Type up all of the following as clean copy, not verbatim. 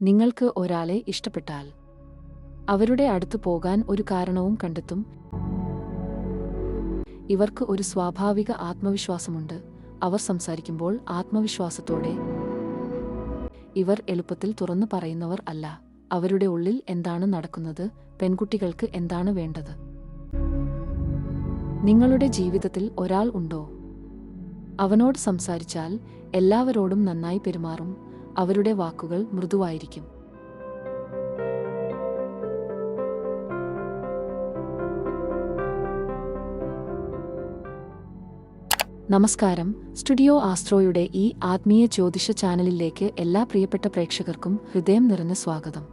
നിങ്ങൾക്ക് ഒരാളെ ഇഷ്ടപ്പെട്ടാൽ അവരുടെ അടുത്ത് പോകാൻ ഒരു കാരണവും കണ്ടെത്തും. ഇവർക്ക് ഒരു സ്വാഭാവിക ആത്മവിശ്വാസമുണ്ട്. അവർ സംസാരിക്കുമ്പോൾ ആത്മവിശ്വാസത്തോടെ. ഇവർ എളുപ്പത്തിൽ തുറന്നു പറയുന്നവർ അല്ല. അവരുടെ ഉള്ളിൽ എന്താണ് നടക്കുന്നത്, പെൺകുട്ടികൾക്ക് എന്താണ് വേണ്ടത്. നിങ്ങളുടെ ജീവിതത്തിൽ ഒരാൾ ഉണ്ടോ? അവനോട് സംസാരിച്ചാൽ എല്ലാവരോടും നന്നായി പെരുമാറും. അവരുടെ വാക്കുകൾ മൃദുവായിരിക്കും. നമസ്കാരം. സ്റ്റുഡിയോ ആസ്ട്രോയുടെ ഈ ആത്മീയ ജ്യോതിഷ ചാനലിലേക്ക് എല്ലാ പ്രിയപ്പെട്ട പ്രേക്ഷകർക്കും ഹൃദയം നിറഞ്ഞ സ്വാഗതം.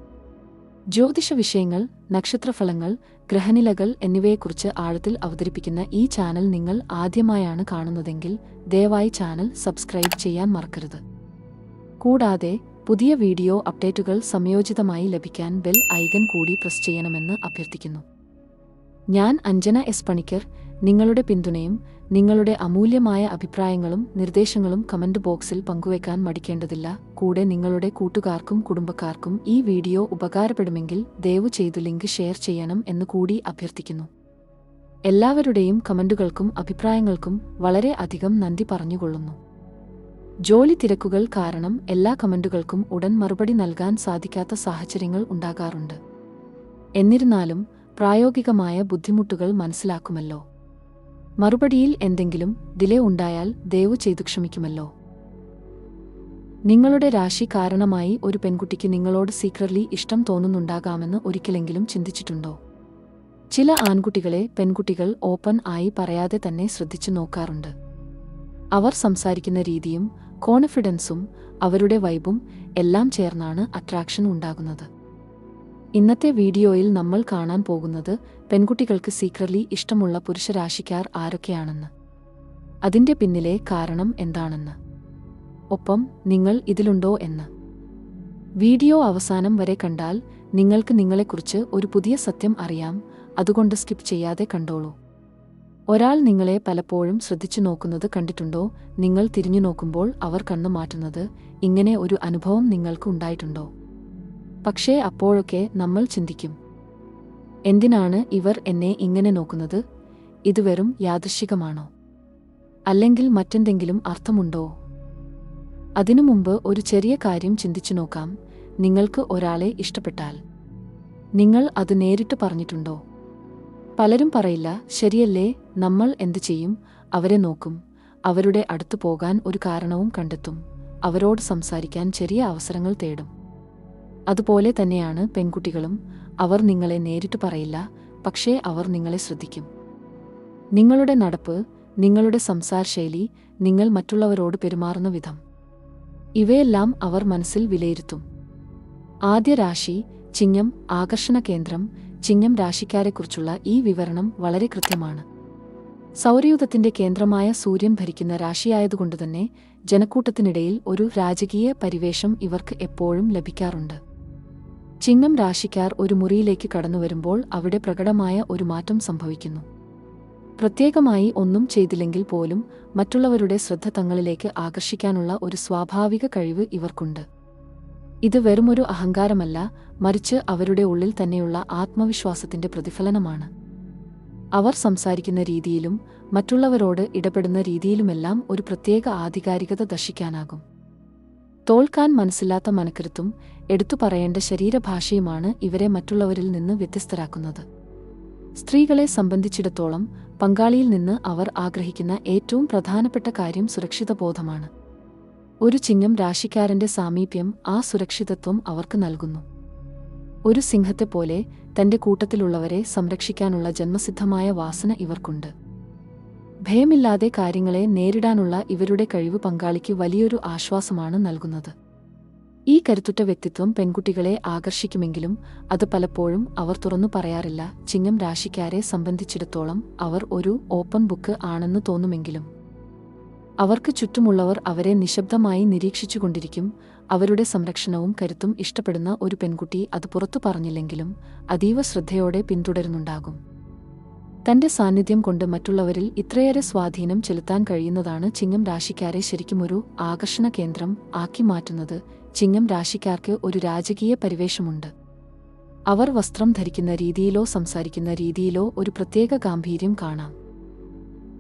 ജ്യോതിഷ വിഷയങ്ങൾ, നക്ഷത്രഫലങ്ങൾ, ഗ്രഹനിലകൾ എന്നിവയെക്കുറിച്ച് ആഴത്തിൽ അവതരിപ്പിക്കുന്ന ഈ ചാനൽ നിങ്ങൾ ആദ്യമായാണ് കാണുന്നതെങ്കിൽ ദയവായി ചാനൽ സബ്സ്ക്രൈബ് ചെയ്യാൻ മറക്കരുത്. കൂടാതെ പുതിയ വീഡിയോ അപ്ഡേറ്റുകൾ സമയോചിതമായി ലഭിക്കാൻ ബെൽ ഐക്കൺ കൂടി പ്രസ് ചെയ്യണമെന്ന് അഭ്യർത്ഥിക്കുന്നു. ഞാൻ അഞ്ജന എസ് പണിക്കർ. നിങ്ങളുടെ പിന്തുണയും നിങ്ങളുടെ അമൂല്യമായ അഭിപ്രായങ്ങളും നിർദ്ദേശങ്ങളും കമന്റ് ബോക്സിൽ പങ്കുവയ്ക്കാൻ മടിക്കേണ്ടതില്ല. കൂടെ നിങ്ങളുടെ കൂട്ടുകാർക്കും കുടുംബക്കാർക്കും ഈ വീഡിയോ ഉപകാരപ്പെടുമെങ്കിൽ ദയവു ചെയ്തു ലിങ്ക് ഷെയർ ചെയ്യണം എന്ന് കൂടി അഭ്യർത്ഥിക്കുന്നു. എല്ലാവരുടെയും കമന്റുകൾക്കും അഭിപ്രായങ്ങൾക്കും വളരെ അധികം നന്ദി പറഞ്ഞുകൊള്ളുന്നു. ജോലി തിരക്കുകൾ കാരണം എല്ലാ കമന്റുകൾക്കും ഉടൻ മറുപടി നൽകാൻ സാധിക്കാത്ത സാഹചര്യങ്ങൾ ഉണ്ടാകാറുണ്ട്. എന്നിരുന്നാലും പ്രായോഗികമായ ബുദ്ധിമുട്ടുകൾ മനസ്സിലാക്കുമല്ലോ. മറുപടിയിൽ എന്തെങ്കിലും ഡിലേ ഉണ്ടായാൽ ദയവു ചെയ്തു ക്ഷമിക്കുമല്ലോ. നിങ്ങളുടെ രാശി കാരണമായി ഒരു പെൺകുട്ടിക്ക് നിങ്ങളോട് സീക്രട്ലി ഇഷ്ടം തോന്നുന്നുണ്ടാകാമെന്ന് ഒരിക്കലെങ്കിലും ചിന്തിച്ചിട്ടുണ്ടോ? ചില ആൺകുട്ടികളെ പെൺകുട്ടികൾ ഓപ്പൺ ആയി പറയാതെ തന്നെ ശ്രദ്ധിച്ചു നോക്കാറുണ്ട്. അവർ സംസാരിക്കുന്ന രീതിയും കോൺഫിഡൻസും അവരുടെ വൈബും എല്ലാം ചേർന്നാണ് അട്രാക്ഷൻ ഉണ്ടാകുന്നത്. ഇന്നത്തെ വീഡിയോയിൽ നമ്മൾ കാണാൻ പോകുന്നത് പെൺകുട്ടികൾക്ക് സീക്രട്ലി ഇഷ്ടമുള്ള പുരുഷരാശിക്കാർ ആരൊക്കെയാണെന്ന്, അതിന്റെ പിന്നിലെ കാരണം എന്താണെന്ന്, ഒപ്പം നിങ്ങൾ ഇതിലുണ്ടോ എന്ന്. വീഡിയോ അവസാനം വരെ കണ്ടാൽ നിങ്ങൾക്ക് നിങ്ങളെക്കുറിച്ച് ഒരു പുതിയ സത്യം അറിയാം. അതുകൊണ്ട് സ്കിപ്പ് ചെയ്യാതെ കണ്ടോളൂ. ഒരാൾ നിങ്ങളെ പലപ്പോഴും ശ്രദ്ധിച്ചു നോക്കുന്നത് കണ്ടിട്ടുണ്ടോ? നിങ്ങൾ തിരിഞ്ഞു നോക്കുമ്പോൾ അവർ കണ്ണു മാറ്റുന്നത്. ഇങ്ങനെ ഒരു അനുഭവം നിങ്ങൾക്ക് ഉണ്ടായിട്ടുണ്ടോ? പക്ഷേ അപ്പോഴൊക്കെ നമ്മൾ ചിന്തിക്കും, എന്തിനാണ് ഇവർ എന്നെ ഇങ്ങനെ നോക്കുന്നത്? ഇത് വെറും യാദൃശ്ചികമാണോ? അല്ലെങ്കിൽ മറ്റെന്തെങ്കിലും അർത്ഥമുണ്ടോ? അതിനു മുമ്പ് ഒരു ചെറിയ കാര്യം ചിന്തിച്ചു നോക്കാം. നിങ്ങൾക്ക് ഒരാളെ ഇഷ്ടപ്പെട്ടാൽ നിങ്ങൾ അത് നേരിട്ട് പറഞ്ഞിട്ടുണ്ടോ? പലരും പറയില്ല, ശരിയല്ലേ, നമ്മൾ എന്തു ചെയ്യും? അവരെ നോക്കും, അവരുടെ അടുത്ത് പോകാൻ ഒരു കാരണവും കണ്ടെത്തും, അവരോട് സംസാരിക്കാൻ ചെറിയ അവസരങ്ങൾ തേടും. അതുപോലെ തന്നെയാണ് പെൺകുട്ടികളും. അവർ നിങ്ങളെ നേരിട്ട് പറയില്ല, പക്ഷേ അവർ നിങ്ങളെ ശ്രദ്ധിക്കും. നിങ്ങളുടെ നടപ്പ്, നിങ്ങളുടെ സംസാരശൈലി, നിങ്ങൾ മറ്റുള്ളവരോട് പെരുമാറുന്ന വിധം, ഇവയെല്ലാം അവർ മനസ്സിൽ വിലയിരുത്തും. ആദ്യ രാശി ചിങ്ങം. ആകർഷണ കേന്ദ്രം. ചിങ്ങം രാശിക്കാരെക്കുറിച്ചുള്ള ഈ വിവരണം വളരെ കൃത്യമാണ്. സൗരയൂഥത്തിന്റെ കേന്ദ്രമായ സൂര്യൻ ഭരിക്കുന്ന രാശിയായതുകൊണ്ടുതന്നെ ജനക്കൂട്ടത്തിനിടയിൽ ഒരു രാജകീയ പരിവേഷം ഇവർക്ക് എപ്പോഴും ലഭിക്കാറുണ്ട്. ചിങ്ങം രാശിക്കാർ ഒരു മുറിയിലേക്ക് കടന്നുവരുമ്പോൾ അവിടെ പ്രകടമായ ഒരു മാറ്റം സംഭവിക്കുന്നു. പ്രത്യേകമായി ഒന്നും ചെയ്തില്ലെങ്കിൽ പോലും മറ്റുള്ളവരുടെ ശ്രദ്ധ തങ്ങളിലേക്ക് ആകർഷിക്കാനുള്ള ഒരു സ്വാഭാവിക കഴിവ് ഇവർക്കുണ്ട്. ഇത് വെറുമൊരു അഹങ്കാരമല്ല, മറിച്ച് അവരുടെ ഉള്ളിൽ തന്നെയുള്ള ആത്മവിശ്വാസത്തിന്റെ പ്രതിഫലനമാണ്. അവർ സംസാരിക്കുന്ന രീതിയിലും മറ്റുള്ളവരോട് ഇടപെടുന്ന രീതിയിലുമെല്ലാം ഒരു പ്രത്യേക ആധികാരികത ദർശിക്കാനാകും. തോൽക്കാൻ മനസ്സില്ലാത്ത മനക്കരുത്തും എടുത്തു പറയേണ്ട ശരീരഭാഷയുമാണ് ഇവരെ മറ്റുള്ളവരിൽ നിന്ന് വ്യത്യസ്തരാക്കുന്നത്. സ്ത്രീകളെ സംബന്ധിച്ചിടത്തോളം പങ്കാളിയിൽ നിന്ന് അവർ ആഗ്രഹിക്കുന്ന ഏറ്റവും പ്രധാനപ്പെട്ട കാര്യം സുരക്ഷിതബോധമാണ്. ഒരു ചിങ്ങം രാശിക്കാരന്റെ സാമീപ്യം ആ സുരക്ഷിതത്വം അവർക്ക് നൽകുന്നു. ഒരു സിംഹത്തെപ്പോലെ തന്റെ കൂട്ടത്തിലുള്ളവരെ സംരക്ഷിക്കാനുള്ള ജന്മസിദ്ധമായ വാസന ഇവർക്കുണ്ട്. ഭയമില്ലാതെ കാര്യങ്ങളെ നേരിടാനുള്ള ഇവരുടെ കഴിവ് പങ്കാളിക്ക് വലിയൊരു ആശ്വാസമാണ് നൽകുന്നത്. ഈ കരുത്തുറ്റ വ്യക്തിത്വം പെൺകുട്ടികളെ ആകർഷിക്കുമെങ്കിലും അത് പലപ്പോഴും അവർ തുറന്നു പറയാറില്ല. ചിങ്ങം രാശിക്കാരെ സംബന്ധിച്ചിടത്തോളം അവർ ഒരു ഓപ്പൺ ബുക്ക് ആണെന്ന് തോന്നുമെങ്കിലും അവർക്ക് ചുറ്റുമുള്ളവർ അവരെ നിശബ്ദമായി നിരീക്ഷിച്ചുകൊണ്ടിരിക്കും. അവരുടെ സംരക്ഷണവും കരുത്തും ഇഷ്ടപ്പെടുന്ന ഒരു പെൺകുട്ടി അത് പുറത്തു പറഞ്ഞില്ലെങ്കിലും അതീവ ശ്രദ്ധയോടെ പിന്തുടരുന്നുണ്ടാകും. തന്റെ സാന്നിധ്യം കൊണ്ട് മറ്റുള്ളവരിൽ ഇത്രയേറെ സ്വാധീനം ചെലുത്താൻ കഴിയുന്നതാണ് ചിങ്ങം രാശിക്കാരെ ശരിക്കുമൊരു ആകർഷണ കേന്ദ്രം ആക്കി മാറ്റുന്നത്. ചിങ്ങം രാശിക്കാർക്ക് ഒരു രാജകീയ പരിവേഷമുണ്ട്. അവർ വസ്ത്രം ധരിക്കുന്ന രീതിയിലോ സംസാരിക്കുന്ന രീതിയിലോ ഒരു പ്രത്യേക ഗാംഭീര്യം കാണാം.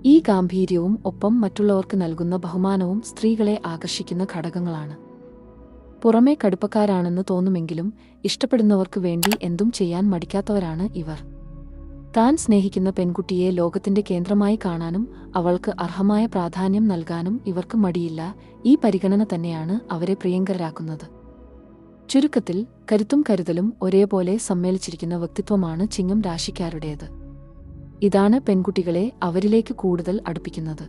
ഈ ഗാംഭീര്യവും ഒപ്പം മറ്റുള്ളവർക്ക് നൽകുന്ന ബഹുമാനവും സ്ത്രീകളെ ആകർഷിക്കുന്ന ഘടകങ്ങളാണ്. പുറമേ കടുപ്പക്കാരാണെന്ന് തോന്നുമെങ്കിലും ഇഷ്ടപ്പെടുന്നവർക്ക് വേണ്ടി എന്തും ചെയ്യാൻ മടിക്കാത്തവരാണ് ഇവർ. താൻ സ്നേഹിക്കുന്ന പെൺകുട്ടിയെ ലോകത്തിന്റെ കേന്ദ്രമായി കാണാനും അവൾക്ക് അർഹമായ പ്രാധാന്യം നൽകാനും ഇവർക്ക് മടിയില്ല. ഈ പരിഗണന തന്നെയാണ് അവരെ പ്രിയങ്കരാക്കുന്നത്. ചുരുക്കത്തിൽ, കരുത്തും കരുതലും ഒരേപോലെ സമ്മേളിച്ചിരിക്കുന്ന വ്യക്തിത്വമാണ് ചിങ്ങം രാശിക്കാരുടേത്. ഇതാണ് പെൺകുട്ടികളെ അവരിലേക്ക് കൂടുതൽ അടുപ്പിക്കുന്നത്.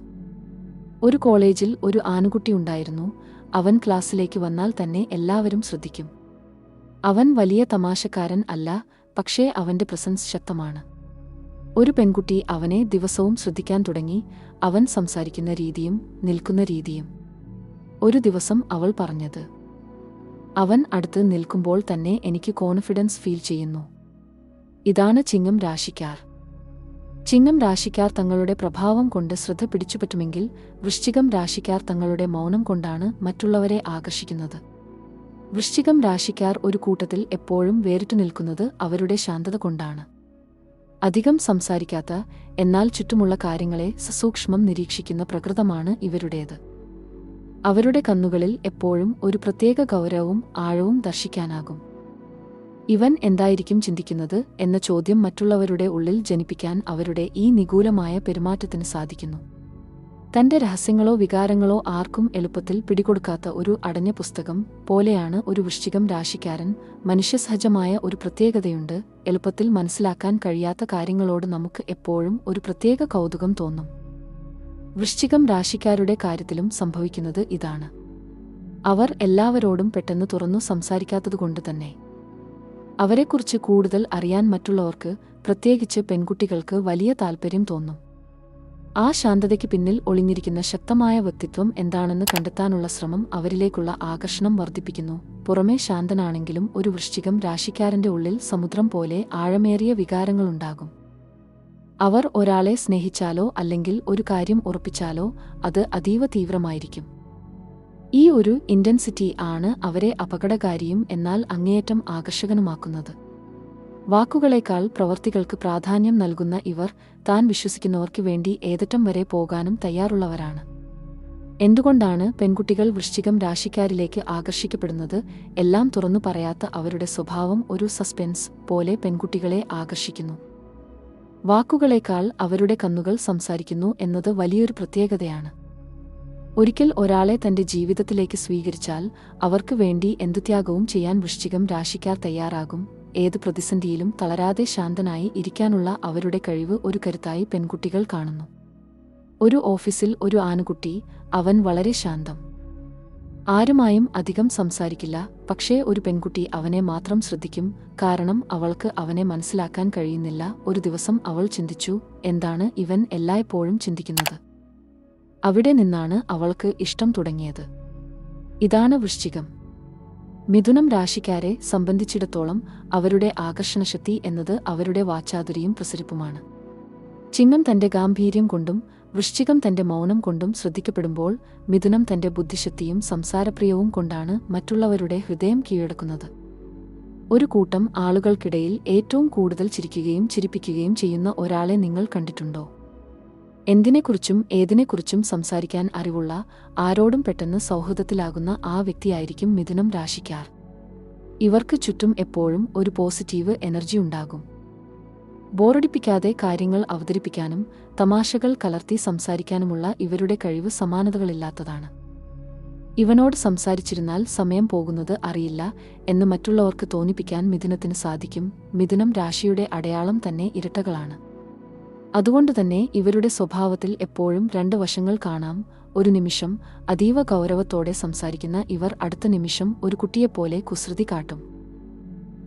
ഒരു കോളേജിൽ ഒരു ആൺകുട്ടി ഉണ്ടായിരുന്നു. അവൻ ക്ലാസ്സിലേക്ക് വന്നാൽ തന്നെ എല്ലാവരും ശ്രദ്ധിക്കും. അവൻ വലിയ തമാശക്കാരൻ അല്ല, പക്ഷേ അവന്റെ പ്രസൻസ് ശക്തമാണ്. ഒരു പെൺകുട്ടി അവനെ ദിവസവും ശ്രദ്ധിക്കാൻ തുടങ്ങി, അവൻ സംസാരിക്കുന്ന രീതിയും നിൽക്കുന്ന രീതിയും. ഒരു ദിവസം അവൾ പറഞ്ഞത്, അവൻ അടുത്ത് നിൽക്കുമ്പോൾ തന്നെ എനിക്ക് കോൺഫിഡൻസ് ഫീൽ ചെയ്യുന്നു. ഇതാണ് ചിങ്ങം രാശിക്കാർ. ചിങ്ങം രാശിക്കാർ തങ്ങളുടെ പ്രഭാവം കൊണ്ട് ശ്രദ്ധ പിടിച്ചുപറ്റുമെങ്കിൽ വൃശ്ചികം രാശിക്കാർ തങ്ങളുടെ മൗനം കൊണ്ടാണ് മറ്റുള്ളവരെ ആകർഷിക്കുന്നത്. വൃശ്ചികം രാശിക്കാർ ഒരു കൂട്ടത്തിൽ എപ്പോഴും വേറിട്ടു നിൽക്കുന്നത് അവരുടെ ശാന്തത കൊണ്ടാണ്. അധികം സംസാരിക്കാത്ത, എന്നാൽ ചുറ്റുമുള്ള കാര്യങ്ങളെ സസൂക്ഷ്മം നിരീക്ഷിക്കുന്ന പ്രകൃതമാണ് ഇവരുടേത്. അവരുടെ കണ്ണുകളിൽ എപ്പോഴും ഒരു പ്രത്യേക ഗൗരവവും ആഴവും ദർശിക്കാനാകും. ഇവൻ എന്തായിരിക്കും ചിന്തിക്കുന്നത് എന്ന ചോദ്യം മറ്റുള്ളവരുടെ ഉള്ളിൽ ജനിപ്പിക്കാൻ അവരുടെ ഈ നിഗൂഢമായ പെരുമാറ്റത്തിന് സാധിക്കുന്നു. തന്റെ രഹസ്യങ്ങളോ വികാരങ്ങളോ ആർക്കും എളുപ്പത്തിൽ പിടികൊടുക്കാത്ത ഒരു അടഞ്ഞ പുസ്തകം പോലെയാണ് ഒരു വൃശ്ചികം രാശിക്കാരൻ. മനുഷ്യസഹജമായ ഒരു പ്രത്യേകതയുണ്ട്: എളുപ്പത്തിൽ മനസ്സിലാക്കാൻ കഴിയാത്ത കാര്യങ്ങളോട് നമുക്ക് എപ്പോഴും ഒരു പ്രത്യേക കൗതുകം തോന്നും. വൃശ്ചികം രാശിക്കാരുടെ കാര്യത്തിലും സംഭവിക്കുന്നത് ഇതാണ്. അവർ എല്ലാവരോടും പെട്ടെന്ന് തുറന്നു സംസാരിക്കാത്തതുകൊണ്ട് തന്നെ അവരെക്കുറിച്ച് കൂടുതൽ അറിയാൻ മറ്റുള്ളവർക്ക്, പ്രത്യേകിച്ച് പെൺകുട്ടികൾക്ക് വലിയ താൽപ്പര്യം തോന്നും. ആ ശാന്തതയ്ക്ക് പിന്നിൽ ഒളിഞ്ഞിരിക്കുന്ന ശക്തമായ വ്യക്തിത്വം എന്താണെന്ന് കണ്ടെത്താനുള്ള ശ്രമം അവരിലേക്കുള്ള ആകർഷണം വർദ്ധിപ്പിക്കുന്നു. പുറമേ ശാന്തനാണെങ്കിലും ഒരു വൃശ്ചികം രാശിക്കാരന്റെ ഉള്ളിൽ സമുദ്രം പോലെ ആഴമേറിയ വികാരങ്ങളുണ്ടാകും. അവർ ഒരാളെ സ്നേഹിച്ചാലോ അല്ലെങ്കിൽ ഒരു കാര്യം ഉറപ്പിച്ചാലോ അത് അതീവ തീവ്രമായിരിക്കും. ഈ ഒരു ഇന്റൻസിറ്റി ആണ് അവരെ അപകടകാരിയും എന്നാൽ അങ്ങേയറ്റം ആകർഷകനുമാക്കുന്നത്. വാക്കുകളേക്കാൾ പ്രവൃത്തികൾക്ക് പ്രാധാന്യം നൽകുന്ന ഇവർ താൻ വിശ്വസിക്കുന്നവർക്ക് വേണ്ടി ഏതറ്റം വരെ പോകാനും തയ്യാറുള്ളവരാണ്. എന്തുകൊണ്ടാണ് പെൺകുട്ടികൾ വൃശ്ചികം രാശിക്കാരിലേക്ക് ആകർഷിക്കപ്പെടുന്നത്? എല്ലാം തുറന്നു പറയാത്ത അവരുടെ സ്വഭാവം ഒരു സസ്പെൻസ് പോലെ പെൺകുട്ടികളെ ആകർഷിക്കുന്നു. വാക്കുകളേക്കാൾ അവരുടെ കണ്ണുകൾ സംസാരിക്കുന്നു എന്നത് വലിയൊരു പ്രത്യേകതയാണ്. ഒരിക്കൽ ഒരാളെ തന്റെ ജീവിതത്തിലേക്ക് സ്വീകരിച്ചാൽ അവർക്ക് വേണ്ടി എന്തു ത്യാഗവും ചെയ്യാൻ വൃശ്ചികം രാശിക്കാർ തയ്യാറാകും. ഏത് പ്രതിസന്ധിയിലും തളരാതെ ശാന്തനായി ഇരിക്കാനുള്ള അവരുടെ കഴിവ് ഒരു കരുത്തായി പെൺകുട്ടികൾ കാണുന്നു. ഒരു ഓഫീസിൽ ഒരു ആൺകുട്ടി, അവൻ വളരെ ശാന്തം. ആരുമായും അധികം സംസാരിക്കില്ല. പക്ഷേ ഒരു പെൺകുട്ടി അവനെ മാത്രം ശ്രദ്ധിക്കും, കാരണം അവൾക്ക് അവനെ മനസ്സിലാക്കാൻ കഴിയുന്നില്ല. ഒരു ദിവസം അവൾ ചിന്തിച്ചു, എന്താണ് ഇവൻ എല്ലായ്പ്പോഴും ചിന്തിക്കുന്നത്? അവിടെ നിന്നാണ് അവൾക്ക് ഇഷ്ടം തുടങ്ങിയത്. ഇതാണ് വൃശ്ചികം. മിഥുനം രാശിക്കാരെ സംബന്ധിച്ചിടത്തോളം അവരുടെ ആകർഷണശക്തി എന്നത് അവരുടെ വാചാതുരിയും പ്രസരിപ്പുമാണ്. ചിങ്ങം തന്റെ ഗാംഭീര്യം കൊണ്ടും വൃശ്ചികം തന്റെ മൗനം കൊണ്ടും ശ്രദ്ധിക്കപ്പെടുമ്പോൾ മിഥുനം തന്റെ ബുദ്ധിശക്തിയും സംസാരപ്രിയവും കൊണ്ടാണ് മറ്റുള്ളവരുടെ ഹൃദയം കീഴടക്കുന്നത്. ഒരു കൂട്ടം ആളുകൾക്കിടയിൽ ഏറ്റവും കൂടുതൽ ചിരിക്കുകയും ചിരിപ്പിക്കുകയും ചെയ്യുന്ന ഒരാളെ നിങ്ങൾ കണ്ടിട്ടുണ്ടോ? എന്തിനെക്കുറിച്ചും ഏതിനെക്കുറിച്ചും സംസാരിക്കാൻ അറിവുള്ള, ആരോടും പെട്ടെന്ന് സൗഹൃദത്തിലാകുന്ന ആ വ്യക്തിയായിരിക്കും മിഥുനം രാശിക്കാർ. ഇവർക്ക് ചുറ്റും എപ്പോഴും ഒരു പോസിറ്റീവ് എനർജി ഉണ്ടാകും. ബോറടിപ്പിക്കാതെ കാര്യങ്ങൾ അവതരിപ്പിക്കാനും തമാശകൾ കലർത്തി സംസാരിക്കാനുമുള്ള ഇവരുടെ കഴിവ് സമാനതകളില്ലാത്തതാണ്. ഇവനോട് സംസാരിച്ചിരുന്നാൽ സമയം പോകുന്നത് അറിയില്ല എന്ന് മറ്റുള്ളവർക്ക് തോന്നിപ്പിക്കാൻ മിഥുനത്തിന് സാധിക്കും. മിഥുനം രാശിയുടെ അടയാളം തന്നെ ഇരട്ടകളാണ്. അതുകൊണ്ടുതന്നെ ഇവരുടെ സ്വഭാവത്തിൽ എപ്പോഴും രണ്ട് വശങ്ങൾ കാണാം. ഒരു നിമിഷം അതീവ ഗൗരവത്തോടെ സംസാരിക്കുന്ന ഇവർ അടുത്ത നിമിഷം ഒരു കുട്ടിയെപ്പോലെ കുസൃതി കാട്ടും.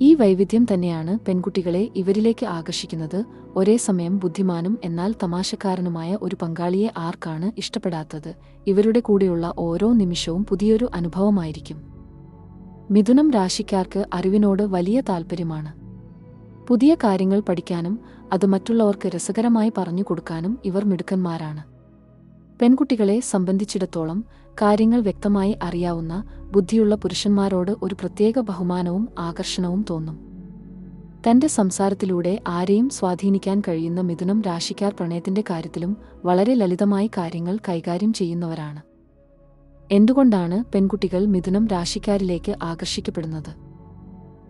ഈ വൈവിധ്യം തന്നെയാണ് പെൺകുട്ടികളെ ഇവരിലേക്ക് ആകർഷിക്കുന്നത്. ഒരേ സമയം ബുദ്ധിമാനും എന്നാൽ തമാശക്കാരനുമായ ഒരു പങ്കാളിയെ ആർക്കാണ് ഇഷ്ടപ്പെടാത്തത്? ഇവരുടെ കൂടെയുള്ള ഓരോ നിമിഷവും പുതിയൊരു അനുഭവമായിരിക്കും. മിഥുനം രാശിക്കാർക്ക് അറിവിനോട് വലിയ താൽപ്പര്യമാണ്. പുതിയ കാര്യങ്ങൾ പഠിക്കാനും അത് മറ്റുള്ളവർക്ക് രസകരമായി പറഞ്ഞു കൊടുക്കാനും ഇവർ മിടുക്കന്മാരാണ്. പെൺകുട്ടികളെ സംബന്ധിച്ചിടത്തോളം കാര്യങ്ങൾ വ്യക്തമായി അറിയാവുന്ന ബുദ്ധിയുള്ള പുരുഷന്മാരോട് ഒരു പ്രത്യേക ബഹുമാനവും ആകർഷണവും തോന്നും. തന്റെ സംസാരത്തിലൂടെ ആരെയും സ്വാധീനിക്കാൻ കഴിയുന്ന മിഥുനം രാശിക്കാർ പ്രണയത്തിന്റെ കാര്യത്തിലും വളരെ ലളിതമായി കാര്യങ്ങൾ കൈകാര്യം ചെയ്യുന്നവരാണ്. എന്തുകൊണ്ടാണ് പെൺകുട്ടികൾ മിഥുനം രാശിക്കാരിലേക്ക് ആകർഷിക്കപ്പെടുന്നത്?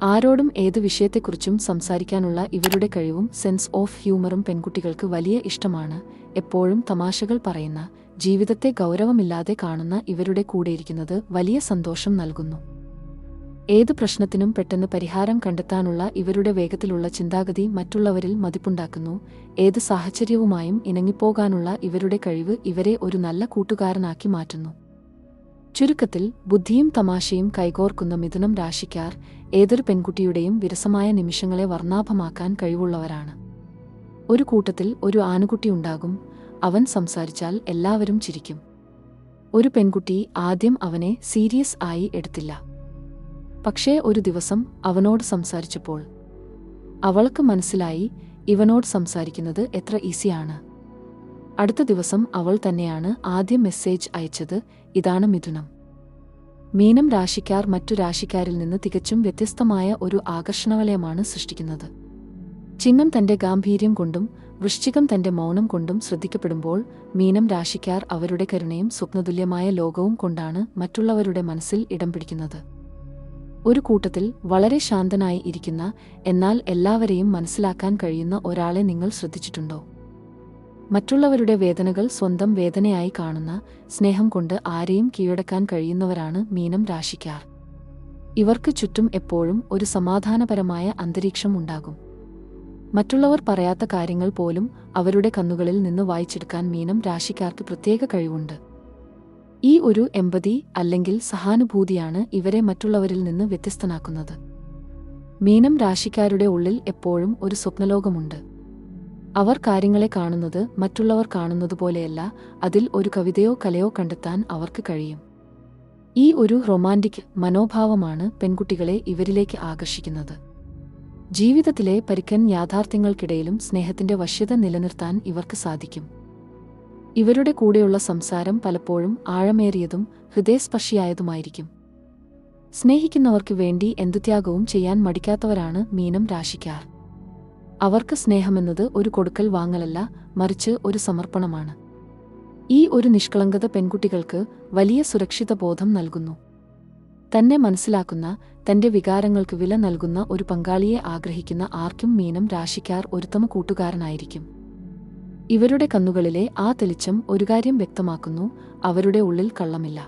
ആരോടും ഏത് വിഷയത്തെക്കുറിച്ചും സംസാരിക്കാനുള്ള ഇവരുടെ കഴിവും സെൻസ് ഓഫ് ഹ്യൂമറും പെൺകുട്ടികൾക്ക് വലിയ ഇഷ്ടമാണ്. എപ്പോഴും തമാശകൾ പറയുന്ന, ജീവിതത്തെ ഗൗരവമില്ലാതെ കാണുന്ന ഇവരുടെ കൂടെയിരിക്കുന്നത് വലിയ സന്തോഷം നൽകുന്നു. ഏത് പ്രശ്നത്തിനും പെട്ടെന്ന് പരിഹാരം കണ്ടെത്താനുള്ള ഇവരുടെ വേഗത്തിലുള്ള ചിന്താഗതി മറ്റുള്ളവരിൽ മതിപ്പുണ്ടാക്കുന്നു. ഏത് സാഹചര്യവുമായും ഇണങ്ങിപ്പോകാനുള്ള ഇവരുടെ കഴിവ് ഇവരെ ഒരു നല്ല കൂട്ടുകാരനാക്കി മാറ്റുന്നു. ചുരുക്കത്തിൽ, ബുദ്ധിയും തമാശയും കൈകോർക്കുന്ന മിഥുനം രാശിക്കാർ ഏതൊരു പെൺകുട്ടിയുടെയും വിരസമായ നിമിഷങ്ങളെ വർണ്ണാഭമാക്കാൻ കഴിവുള്ളവരാണ്. ഒരു കൂട്ടത്തിൽ ഒരു ആൺകുട്ടിയുണ്ടാകും. അവൻ സംസാരിച്ചാൽ എല്ലാവരും ചിരിക്കും. ഒരു പെൺകുട്ടി ആദ്യം അവനെ സീരിയസ് ആയി എടുത്തില്ല. പക്ഷേ ഒരു ദിവസം അവനോട് സംസാരിച്ചപ്പോൾ അവൾക്ക് മനസ്സിലായി ഇവനോട് സംസാരിക്കുന്നത് എത്ര ഈസിയാണ്. അടുത്ത ദിവസം അവൾ തന്നെയാണ് ആദ്യം മെസ്സേജ് അയച്ചത്. ഇതാണ് മിഥുനം. മീനം രാശിക്കാർ മറ്റു രാശിക്കാരിൽ നിന്ന് തികച്ചും വ്യത്യസ്തമായ ഒരു ആകർഷണവലയമാണ് സൃഷ്ടിക്കുന്നത്. ചിങ്ങം തന്റെ ഗാംഭീര്യം കൊണ്ടും വൃശ്ചികം തന്റെ മൗനം കൊണ്ടും ശ്രദ്ധിക്കപ്പെടുമ്പോൾ, മീനം രാശിക്കാർ അവരുടെ കരുണയും സ്വപ്നതുല്യമായ ലോകവും കൊണ്ടാണ് മറ്റുള്ളവരുടെ മനസ്സിൽ ഇടം പിടിക്കുന്നത്. ഒരു കൂട്ടത്തിൽ വളരെ ശാന്തനായി ഇരിക്കുന്ന, എന്നാൽ എല്ലാവരെയും മനസ്സിലാക്കാൻ കഴിയുന്ന ഒരാളെ നിങ്ങൾ ശ്രദ്ധിച്ചിട്ടുണ്ടോ? മറ്റുള്ളവരുടെ വേദനകൾ സ്വന്തം വേദനയായി കാണുന്ന, സ്നേഹം കൊണ്ട് ആരെയും കീഴടക്കാൻ കഴിയുന്നവരാണ് മീനം രാശിക്കാർ. ഇവർക്ക് ചുറ്റും എപ്പോഴും ഒരു സമാധാനപരമായ അന്തരീക്ഷം ഉണ്ടാകും. മറ്റുള്ളവർ പറയാത്ത കാര്യങ്ങൾ പോലും അവരുടെ കണ്ണുകളിൽ നിന്ന് വായിച്ചെടുക്കാൻ മീനം രാശിക്കാർക്ക് പ്രത്യേക കഴിവുണ്ട്. ഈ ഒരു എമ്പതി അല്ലെങ്കിൽ സഹാനുഭൂതിയാണ് ഇവരെ മറ്റുള്ളവരിൽ നിന്ന് വ്യത്യസ്തനാക്കുന്നത്. മീനം രാശിക്കാരുടെ ഉള്ളിൽ എപ്പോഴും ഒരു സ്വപ്നലോകമുണ്ട്. അവർ കാര്യങ്ങളെ കാണുന്നത് മറ്റുള്ളവർ കാണുന്നതുപോലെയല്ല. അതിൽ ഒരു കവിതയോ കലയോ കണ്ടെത്താൻ അവർക്ക് കഴിയും. ഈ ഒരു റൊമാന്റിക് മനോഭാവമാണ് പെൺകുട്ടികളെ ഇവരിലേക്ക് ആകർഷിക്കുന്നത്. ജീവിതത്തിലെ പരുക്കൻ യാഥാർത്ഥ്യങ്ങൾക്കിടയിലും സ്നേഹത്തിന്റെ വശ്യത നിലനിർത്താൻ ഇവർക്ക് സാധിക്കും. ഇവരുടെ കൂടെയുള്ള സംസാരം പലപ്പോഴും ആഴമേറിയതും ഹൃദയസ്പർശിയായതുമായിരിക്കും. സ്നേഹിക്കുന്നവർക്ക് വേണ്ടി എന്തുത്യാഗവും ചെയ്യാൻ മടിക്കാത്തവരാണ് മീനം രാശിക്കാർ. അവർക്ക് സ്നേഹമെന്നത് ഒരു കൊടുക്കൽ വാങ്ങലല്ല, മറിച്ച് ഒരു സമർപ്പണമാണ്. ഈ ഒരു നിഷ്കളങ്കത പെൺകുട്ടികൾക്ക് വലിയ സുരക്ഷിത ബോധം നൽകുന്നു. തന്നെ മനസ്സിലാക്കുന്ന, തന്റെ വികാരങ്ങൾക്ക് വില നൽകുന്ന ഒരു പങ്കാളിയെ ആഗ്രഹിക്കുന്ന ആർക്കും മീനം രാശിക്കാർ ഒരുത്തമ കൂട്ടുകാരനായിരിക്കും. ഇവരുടെ കണ്ണുകളിലെ ആ തെളിച്ചം ഒരു കാര്യം വ്യക്തമാക്കുന്നു: അവരുടെ ഉള്ളിൽ കള്ളമില്ല.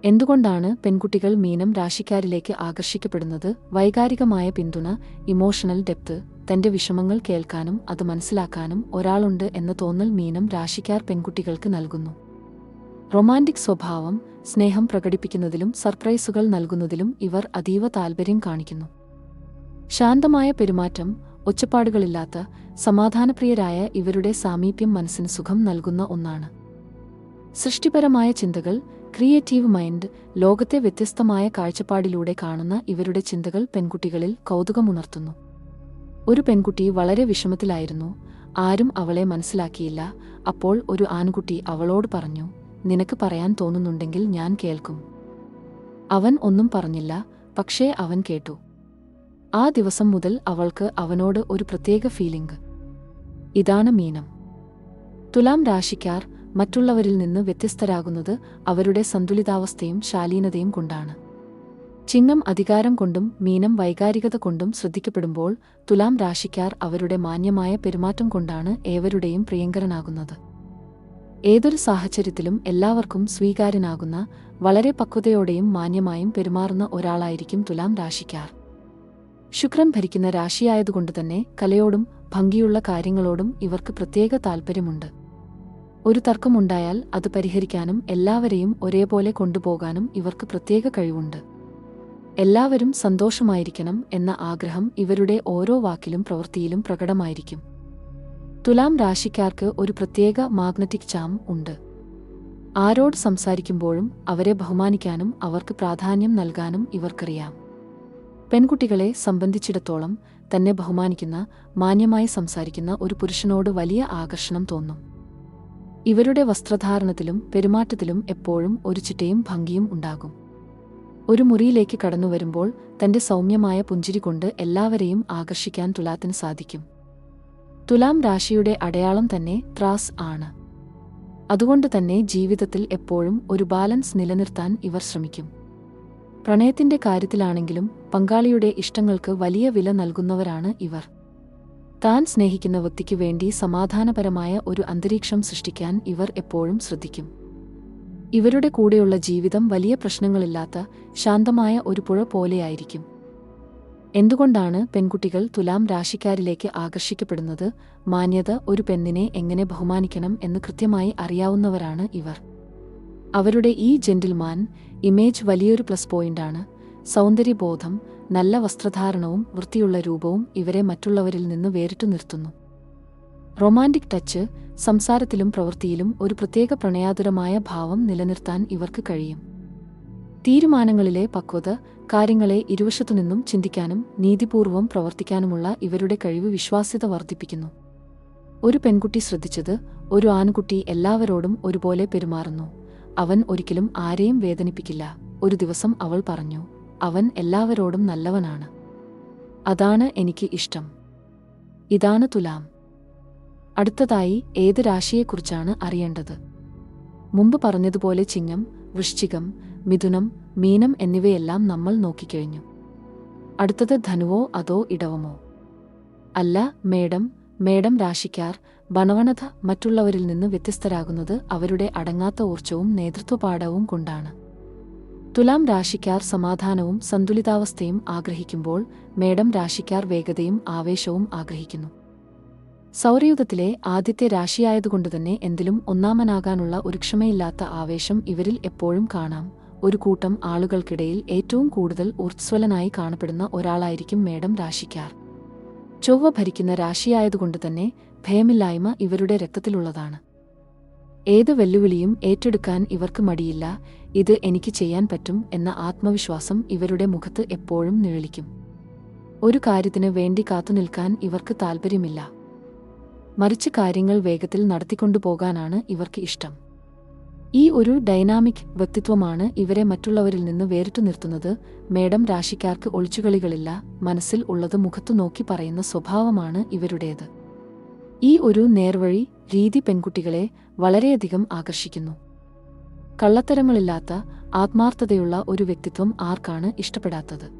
എന്തുകൊണ്ടാണ് പെൺകുട്ടികൾ മീനം രാശിക്കാരിലേക്ക് ആകർഷിക്കപ്പെടുന്നത്? വൈകാരികമായ പിന്തുണ, ഇമോഷണൽ ഡെപ്ത്. തന്റെ വിഷമങ്ങൾ കേൾക്കാനും അത് മനസ്സിലാക്കാനും ഒരാളുണ്ട് എന്ന തോന്നൽ മീനം രാശിക്കാർ പെൺകുട്ടികൾക്ക് നൽകുന്നു. റൊമാന്റിക് സ്വഭാവം, സ്നേഹം പ്രകടിപ്പിക്കുന്നതിലും സർപ്രൈസുകൾ നൽകുന്നതിലും ഇവർ അതീവ താൽപര്യം കാണിക്കുന്നു. ശാന്തമായ പെരുമാറ്റം, ഒച്ചപ്പാടുകളില്ലാത്ത, സമാധാനപ്രിയരായ ഇവരുടെ സാമീപ്യം മനസ്സിന് സുഖം നൽകുന്ന ഒന്നാണ്. സൃഷ്ടിപരമായ ചിന്തകൾ, ക്രിയേറ്റീവ് മൈൻഡ്. ലോകത്തെ വ്യത്യസ്തമായ കാഴ്ചപ്പാടിലൂടെ കാണുന്ന ഇവരുടെ ചിന്തകൾ പെൺകുട്ടികളിൽ കൗതുകമുണർത്തുന്നു. ഒരു പെൺകുട്ടി വളരെ വിഷമത്തിലായിരുന്നു. ആരും അവളെ മനസ്സിലാക്കിയില്ല. അപ്പോൾ ഒരു ആൺകുട്ടി അവളോട് പറഞ്ഞു, നിനക്ക് പറയാൻ തോന്നുന്നുണ്ടെങ്കിൽ ഞാൻ കേൾക്കും. അവൻ ഒന്നും പറഞ്ഞില്ല, പക്ഷേ അവൻ കേട്ടു. ആ ദിവസം മുതൽ അവൾക്ക് അവനോട് ഒരു പ്രത്യേക ഫീലിംഗ്. ഇതാണ് മീനം. തുലാം രാശിക്കാർ മറ്റുള്ളവരിൽ നിന്ന് വ്യത്യസ്തരാകുന്നത് അവരുടെ സന്തുലിതാവസ്ഥയും ശാലീനതയും കൊണ്ടാണ്. ചിങ്ങം അധികാരം കൊണ്ടും മീനം വൈകാരികത കൊണ്ടും ശ്രദ്ധിക്കപ്പെടുമ്പോൾ, തുലാം രാശിക്കാർ അവരുടെ മാന്യമായ പെരുമാറ്റം കൊണ്ടാണ് ഏവരുടെയും പ്രിയങ്കരനാകുന്നത്. ഏതൊരു സാഹചര്യത്തിലും എല്ലാവർക്കും സ്വീകാര്യനാകുന്ന, വളരെ പക്വതയോടെയും മാന്യമായും പെരുമാറുന്ന ഒരാളായിരിക്കും തുലാം രാശിക്കാർ. ശുക്രൻ ഭരിക്കുന്ന രാശിയായതുകൊണ്ടുതന്നെ കലയോടും ഭംഗിയുള്ള കാര്യങ്ങളോടും ഇവർക്ക് പ്രത്യേക താൽപ്പര്യമുണ്ട്. ഒരു തർക്കമുണ്ടായാൽ അത് പരിഹരിക്കാനും എല്ലാവരെയും ഒരേപോലെ കൊണ്ടുപോകാനും ഇവർക്ക് പ്രത്യേക കഴിവുണ്ട്. എല്ലാവരും സന്തോഷമായിരിക്കണം എന്ന ആഗ്രഹം ഇവരുടെ ഓരോ വാക്കിലും പ്രവൃത്തിയിലും പ്രകടമായിരിക്കും. തുലാം രാശിക്കാർക്ക് ഒരു പ്രത്യേക മാഗ്നറ്റിക് ചാം ഉണ്ട്. ആരോട് സംസാരിക്കുമ്പോഴും അവരെ ബഹുമാനിക്കാനും അവർക്ക് പ്രാധാന്യം നൽകാനും ഇവർക്കറിയാം. പെൺകുട്ടികളെ സംബന്ധിച്ചിടത്തോളം തന്നെ ബഹുമാനിക്കുന്ന, മാന്യമായി സംസാരിക്കുന്ന ഒരു പുരുഷനോട് വലിയ ആകർഷണം തോന്നും. ഇവരുടെ വസ്ത്രധാരണത്തിലും പെരുമാറ്റത്തിലും എപ്പോഴും ഒരു ചിട്ടയും ഭംഗിയും ഉണ്ടാകും. ഒരു മുറിയിലേക്ക് കടന്നുവരുമ്പോൾ തന്റെ സൗമ്യമായ പുഞ്ചിരി കൊണ്ട് എല്ലാവരെയും ആകർഷിക്കാൻ തുലാത്തിന് സാധിക്കും. തുലാം രാശിയുടെ അടയാളം തന്നെ ത്രാസ് ആണ്. അതുകൊണ്ട് തന്നെ ജീവിതത്തിൽ എപ്പോഴും ഒരു ബാലൻസ് നിലനിർത്താൻ ഇവർ ശ്രമിക്കും. പ്രണയത്തിന്റെ കാര്യത്തിലാണെങ്കിലും പങ്കാളിയുടെ ഇഷ്ടങ്ങൾക്ക് വലിയ വില നൽകുന്നവരാണ് ഇവർ. താൻ സ്നേഹിക്കുന്ന വ്യക്തിക്ക് വേണ്ടി സമാധാനപരമായ ഒരു അന്തരീക്ഷം സൃഷ്ടിക്കാൻ ഇവർ എപ്പോഴും ശ്രദ്ധിക്കും. ഇവരുടെ കൂടെയുള്ള ജീവിതം വലിയ പ്രശ്നങ്ങളില്ലാത്ത ശാന്തമായ ഒരു പുഴ പോലെയായിരിക്കും. എന്തുകൊണ്ടാണ് പെൺകുട്ടികൾ തുലാം രാശിക്കാരിലേക്ക് ആകർഷിക്കപ്പെടുന്നത്? മാന്യത, ഒരു പെണ്ണിനെ എങ്ങനെ ബഹുമാനിക്കണം എന്ന് കൃത്യമായി അറിയാവുന്നവരാണ് ഇവർ. അവരുടെ ഈ ജെന്റിൽമാൻ ഇമേജ് വലിയൊരു പ്ലസ് പോയിന്റാണ്. സൗന്ദര്യബോധം, നല്ല വസ്ത്രധാരണവും വൃത്തിയുള്ള രൂപവും ഇവരെ മറ്റുള്ളവരിൽ നിന്ന് വേറിട്ടു നിർത്തുന്നു. റൊമാന്റിക് ടച്ച്, സംസാരത്തിലും പ്രവൃത്തിയിലും ഒരു പ്രത്യേക പ്രണയാതുരമായ ഭാവം നിലനിർത്താൻ ഇവർക്ക് കഴിയും. തീരുമാനങ്ങളിലെ പക്വത, കാര്യങ്ങളെ ഇരുവശത്തുനിന്നും ചിന്തിക്കാനും നീതിപൂർവം പ്രവർത്തിക്കാനുമുള്ള ഇവരുടെ കഴിവ് വിശ്വാസ്യത വർദ്ധിപ്പിക്കുന്നു. ഒരു പെൺകുട്ടി ശ്രദ്ധിച്ചത്, ഒരു ആൺകുട്ടി എല്ലാവരോടും ഒരുപോലെ പെരുമാറുന്നു. അവൻ ഒരിക്കലും ആരെയും വേദനിപ്പിക്കില്ല. ഒരു ദിവസം അവൾ പറഞ്ഞു, അവൻ എല്ലാവരോടും നല്ലവനാണ്. അതാണ് എനിക്ക് ഇഷ്ടം. ഇതാണ് തുലാം. അടുത്തതായി ഏത് രാശിയെക്കുറിച്ചാണ് അറിയേണ്ടത്? മുമ്പ് പറഞ്ഞതുപോലെ ചിങ്ങം, വൃശ്ചികം, മിഥുനം, മീനം എന്നിവയെല്ലാം നമ്മൾ നോക്കിക്കഴിഞ്ഞു. അടുത്തത് ധനുവോ അതോ ഇടവമോ? അല്ല, മേടം രാശിക്കാർ ബണവണത മറ്റുള്ളവരിൽ നിന്ന് വ്യത്യസ്തരാകുന്നത് അവരുടെ അടങ്ങാത്ത ഊർജ്ജവും നേതൃത്വപാഠവും കൊണ്ടാണ്. തുലാം രാശിക്കാർ സമാധാനവും സന്തുലിതാവസ്ഥയും ആഗ്രഹിക്കുമ്പോൾ മേടം രാശിക്കാർ വേഗതയും ആവേശവും ആഗ്രഹിക്കുന്നു. സൗരയൂഥത്തിലെ ആദ്യത്തെ രാശിയായതുകൊണ്ടുതന്നെ എന്തിലും ഒന്നാമനാകാനുള്ള ഒരു ക്ഷമയില്ലാത്ത ആവേശം ഇവരിൽ എപ്പോഴും കാണാം. ഒരു കൂട്ടം ആളുകൾക്കിടയിൽ ഏറ്റവും കൂടുതൽ ഊർജ്ജ്വലനായി കാണപ്പെടുന്ന ഒരാളായിരിക്കും മേടം രാശിക്കാർ. ചൊവ്വ ഭരിക്കുന്ന രാശിയായതുകൊണ്ടുതന്നെ ഭയമില്ലായ്മ ഇവരുടെ രക്തത്തിലുള്ളതാണ്. ഏത് വെല്ലുവിളിയും ഏറ്റെടുക്കാൻ ഇവർക്ക് മടിയില്ല. ഇത് എനിക്ക് ചെയ്യാൻ പറ്റും എന്ന ആത്മവിശ്വാസം ഇവരുടെ മുഖത്ത് എപ്പോഴും നിഴലിക്കും. ഒരു കാര്യത്തിന് വേണ്ടി കാത്തുനിൽക്കാൻ ഇവർക്ക് താൽപ്പര്യമില്ല. മറിച്ച് കാര്യങ്ങൾ വേഗത്തിൽ നടത്തിക്കൊണ്ടുപോകാനാണ് ഇവർക്ക് ഇഷ്ടം. ഈ ഒരു ഡൈനാമിക് വ്യക്തിത്വമാണ് ഇവരെ മറ്റുള്ളവരിൽ നിന്ന് വേറിട്ടു നിർത്തുന്നത്. മേടം രാശിക്കാർക്ക് ഒളിച്ചുകളികളില്ല. മനസ്സിൽ ഉള്ളത് മുഖത്തു നോക്കി പറയുന്ന സ്വഭാവമാണ് ഇവരുടേത്. ഈ ഒരു നേർവഴി രീതി പെൺകുട്ടികളെ വളരെയധികം ആകർഷിക്കുന്നു. കള്ളത്തരങ്ങളില്ലാത്ത ആത്മാർത്ഥതയുള്ള ഒരു വ്യക്തിത്വം ആർക്കാണ് ഇഷ്ടപ്പെടാത്തത്?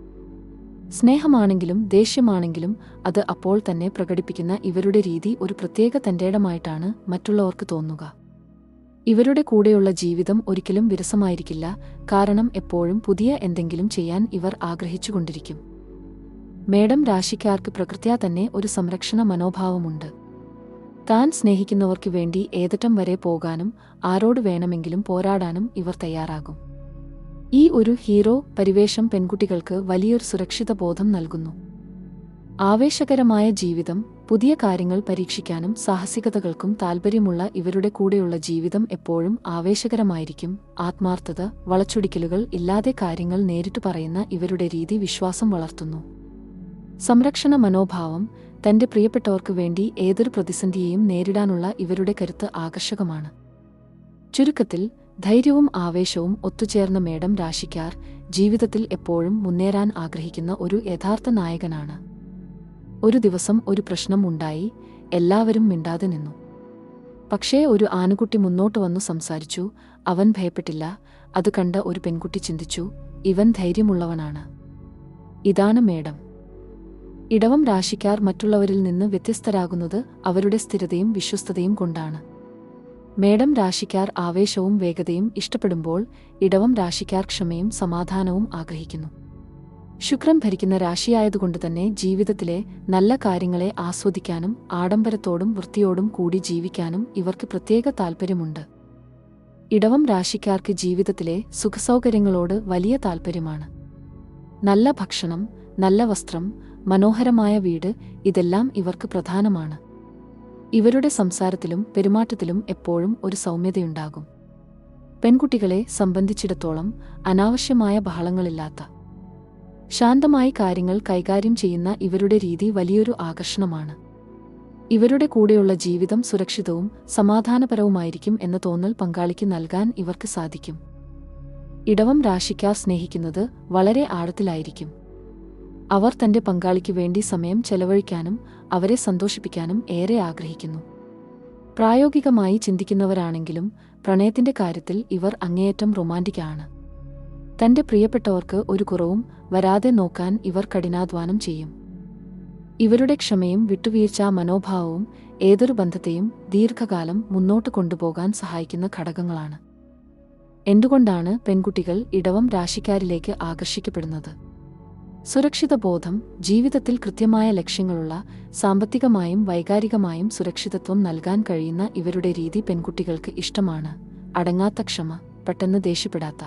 സ്നേഹമാണെങ്കിലും ദേഷ്യമാണെങ്കിലും അത് അപ്പോൾ തന്നെ പ്രകടിപ്പിക്കുന്ന ഇവരുടെ രീതി ഒരു പ്രത്യേക തന്റേടമായിട്ടാണ് മറ്റുള്ളവർക്ക് തോന്നുക. ഇവരുടെ കൂടെയുള്ള ജീവിതം ഒരിക്കലും വിരസമായിരിക്കില്ല. കാരണം എപ്പോഴും പുതിയ എന്തെങ്കിലും ചെയ്യാൻ ഇവർ ആഗ്രഹിച്ചുകൊണ്ടിരിക്കും. മേടം രാശിക്കാർക്ക് പ്രകൃത്യാ തന്നെ ഒരു സംരക്ഷണ മനോഭാവമുണ്ട്. താൻ സ്നേഹിക്കുന്നവർക്ക് വേണ്ടി ഏതറ്റം വരെ പോകാനും ആരോട് വേണമെങ്കിലും പോരാടാനും ഇവർ തയ്യാറാകും. ഈ ഒരു ഹീറോ പരിവേഷം പെൺകുട്ടികൾക്ക് വലിയൊരു സുരക്ഷിത ബോധം നൽകുന്നു. ആവേശകരമായ ജീവിതം, പുതിയ കാര്യങ്ങൾ പരീക്ഷിക്കാനും സാഹസികതകൾക്കും താൽപ്പര്യമുള്ള ഇവരുടെ കൂടെയുള്ള ജീവിതം എപ്പോഴും ആവേശകരമായിരിക്കും. ആത്മാർത്ഥത, വളച്ചൊടിക്കലുകൾ ഇല്ലാതെ കാര്യങ്ങൾ നേരിട്ടു പറയുന്ന ഇവരുടെ രീതി വിശ്വാസം വളർത്തുന്നു. സംരക്ഷണ മനോഭാവം, തന്റെ പ്രിയപ്പെട്ടവർക്ക് വേണ്ടി ഏതൊരു പ്രതിസന്ധിയെയും നേരിടാനുള്ള ഇവരുടെ കരുത്ത് ആകർഷകമാണ്. ചുരുക്കത്തിൽ, ധൈര്യവും ആവേശവും ഒത്തുചേർന്ന മേടം രാശിക്കാർ ജീവിതത്തിൽ എപ്പോഴും മുന്നേറാൻ ആഗ്രഹിക്കുന്ന ഒരു യഥാർത്ഥ നായകനാണ്. ഒരു ദിവസം ഒരു പ്രശ്നം ഉണ്ടായി. എല്ലാവരും മിണ്ടാതെ നിന്നു. പക്ഷേ ഒരു ആൺകുട്ടി മുന്നോട്ട് വന്നു സംസാരിച്ചു. അവൻ ഭയപ്പെട്ടില്ല. അത് കണ്ട ഒരു പെൺകുട്ടി ചിന്തിച്ചു, ഇവൻ ധൈര്യമുള്ളവനാണ്. ഇതാണ് മേടം. ഇടവം രാശിക്കാർ മറ്റുള്ളവരിൽ നിന്ന് വ്യത്യസ്തരാകുന്നത് അവരുടെ സ്ഥിരതയും വിശ്വസ്തതയും കൊണ്ടാണ്. മേടം രാശിക്കാർ ആവേശവും വേഗതയും ഇഷ്ടപ്പെടുമ്പോൾ ഇടവം രാശിക്കാർ ക്ഷമയും സമാധാനവും ആഗ്രഹിക്കുന്നു. ശുക്രൻ ഭരിക്കുന്ന രാശിയായതുകൊണ്ടുതന്നെ ജീവിതത്തിലെ നല്ല കാര്യങ്ങളെ ആസ്വദിക്കാനും ആഡംബരത്തോടും വൃത്തിയോടും കൂടി ജീവിക്കാനും ഇവർക്ക് പ്രത്യേക താൽപ്പര്യമുണ്ട്. ഇടവം രാശിക്കാർക്ക് ജീവിതത്തിലെ സുഖസൗകര്യങ്ങളോട് വലിയ താൽപ്പര്യമാണ്. നല്ല ഭക്ഷണം, നല്ല വസ്ത്രം, മനോഹരമായ വീട്, ഇതെല്ലാം ഇവർക്ക് പ്രധാനമാണ്. ഇവരുടെ സംസാരത്തിലും പെരുമാറ്റത്തിലും എപ്പോഴും ഒരു സൗമ്യതയുണ്ടാകും. പെൺകുട്ടികളെ സംബന്ധിച്ചിടത്തോളം അനാവശ്യമായ ബഹളങ്ങളില്ലാത്ത ശാന്തമായി കാര്യങ്ങൾ കൈകാര്യം ചെയ്യുന്ന ഇവരുടെ രീതി വലിയൊരു ആകർഷണമാണ്. ഇവരുടെ കൂടെയുള്ള ജീവിതം സുരക്ഷിതവും സമാധാനപരവുമായിരിക്കും എന്ന തോന്നൽ പങ്കാളിക്ക് നൽകാൻ ഇവർക്ക് സാധിക്കും. ഇടവം രാശിക്കാർ സ്നേഹിക്കുന്നത് വളരെ ആഴത്തിലായിരിക്കും. അവർ തന്റെ പങ്കാളിക്ക് വേണ്ടി സമയം ചെലവഴിക്കാനും അവരെ സന്തോഷിപ്പിക്കാനും ഏറെ ആഗ്രഹിക്കുന്നു. പ്രായോഗികമായി ചിന്തിക്കുന്നവരാണെങ്കിലും പ്രണയത്തിന്റെ കാര്യത്തിൽ ഇവർ അങ്ങേയറ്റം റൊമാന്റിക് ആണ്. തന്റെ പ്രിയപ്പെട്ടവർക്ക് ഒരു കുറവും വരാതെ നോക്കാൻ ഇവർ കഠിനാധ്വാനം ചെയ്യും. ഇവരുടെ ക്ഷമയും വിട്ടുവീഴ്ചാ മനോഭാവവും ഏതൊരു ബന്ധത്തെയും ദീർഘകാലം മുന്നോട്ട് കൊണ്ടുപോകാൻ സഹായിക്കുന്ന ഘടകങ്ങളാണ്. എന്തുകൊണ്ടാണ് പെൺകുട്ടികൾ ഇടവം രാശിക്കാരിലേക്ക് ആകർഷിക്കപ്പെടുന്നത്? സുരക്ഷിത ബോധം, ജീവിതത്തിൽ കൃത്യമായ ലക്ഷ്യങ്ങളുള്ള, സാമ്പത്തികമായും വൈകാരികമായും സുരക്ഷിതത്വം നൽകാൻ കഴിയുന്ന ഇവരുടെ രീതി പെൺകുട്ടികൾക്ക് ഇഷ്ടമാണ്. അടങ്ങാത്ത ക്ഷമ, പെട്ടെന്ന് ദേഷ്യപ്പെടാത്ത,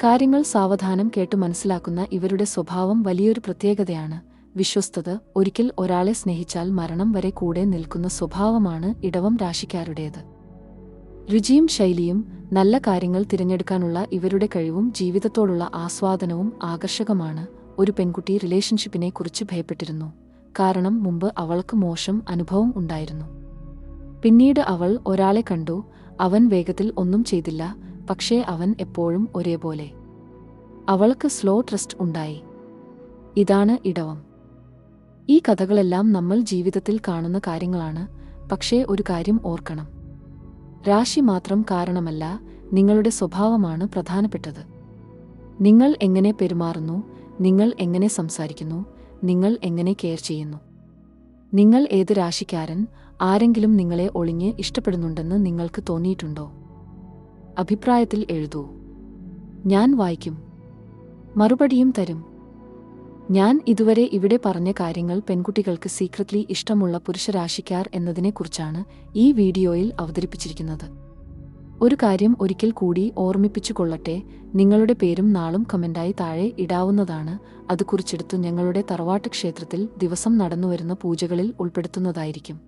കാര്യങ്ങൾ സാവധാനം കേട്ടു മനസ്സിലാക്കുന്ന ഇവരുടെ സ്വഭാവം വലിയൊരു പ്രത്യേകതയാണ്. വിശ്വസ്തത, ഒരിക്കൽ ഒരാളെ സ്നേഹിച്ചാൽ മരണം വരെ കൂടെ നിൽക്കുന്ന സ്വഭാവമാണ് ഇടവം രാശിക്കാരുടേത്. രുചിയും ശൈലിയും, നല്ല കാര്യങ്ങൾ തിരഞ്ഞെടുക്കാനുള്ള ഇവരുടെ കഴിവും ജീവിതത്തോടുള്ള ആസ്വാദനവും ആകർഷകമാണ്. ഒരു പെൺകുട്ടി റിലേഷൻഷിപ്പിനെ കുറിച്ച് ഭയപ്പെട്ടിരുന്നു. കാരണം മുമ്പ് അവൾക്ക് മോശം അനുഭവം ഉണ്ടായിരുന്നു. പിന്നീട് അവൾ ഒരാളെ കണ്ടു. അവൻ വേഗത്തിൽ ഒന്നും ചെയ്തില്ല, പക്ഷേ അവൻ എപ്പോഴും ഒരേപോലെ. അവൾക്ക് സ്ലോ ട്രസ്റ്റ് ഉണ്ടായി. ഇതാണ് ഇടവം. ഈ കഥകളെല്ലാം നമ്മൾ ജീവിതത്തിൽ കാണുന്ന കാര്യങ്ങളാണ്. പക്ഷേ ഒരു കാര്യം ഓർക്കണം, രാശി മാത്രം കാരണമല്ല, നിങ്ങളുടെ സ്വഭാവമാണ് പ്രധാനപ്പെട്ടത്. നിങ്ങൾ എങ്ങനെ പെരുമാറുന്നു, നിങ്ങൾ എങ്ങനെ സംസാരിക്കുന്നു, നിങ്ങൾ എങ്ങനെ കെയർ ചെയ്യുന്നു. നിങ്ങൾ ഏത് രാശിക്കാരൻ? ആരെങ്കിലും നിങ്ങളെ ഒളിഞ്ഞ് ഇഷ്ടപ്പെടുന്നുണ്ടെന്ന് നിങ്ങൾക്ക് തോന്നിയിട്ടുണ്ടോ? അഭിപ്രായത്തിൽ എഴുതൂ. ഞാൻ വായിക്കും, മറുപടിയും തരും. ഞാൻ ഇതുവരെ ഇവിടെ പറഞ്ഞ കാര്യങ്ങൾ പെൺകുട്ടികൾക്ക് സീക്രട്ട്ലി ഇഷ്ടമുള്ള പുരുഷരാശിക്കാർ എന്നതിനെക്കുറിച്ചാണ് ഈ വീഡിയോയിൽ അവതരിപ്പിച്ചിരിക്കുന്നത്. ഒരു കാര്യം ഒരിക്കൽ കൂടി ഓർമ്മിപ്പിച്ചുകൊള്ളട്ടെ, നിങ്ങളുടെ പേരും നാളും കമന്റായി താഴെ ഇടാവുന്നതാണ്. അത് കുറിച്ചെടുത്തു ഞങ്ങളുടെ തറവാട്ട് ക്ഷേത്രത്തിൽ ദിവസം നടന്നുവരുന്ന പൂജകളിൽ ഉൾപ്പെടുത്തുന്നതായിരിക്കും.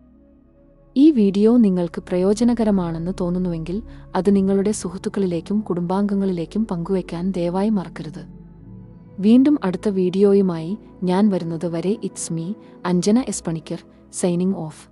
ഈ വീഡിയോ നിങ്ങൾക്ക് പ്രയോജനകരമാണെന്ന് തോന്നുന്നുവെങ്കിൽ അത് നിങ്ങളുടെ സുഹൃത്തുക്കളിലേക്കും കുടുംബാംഗങ്ങളിലേക്കും പങ്കുവയ്ക്കാൻ ദയവായി മറക്കരുത്. വീണ്ടും അടുത്ത വീഡിയോയുമായി ഞാൻ വരുന്നത് വരെ it's me, Anjana S Panicker, signing off.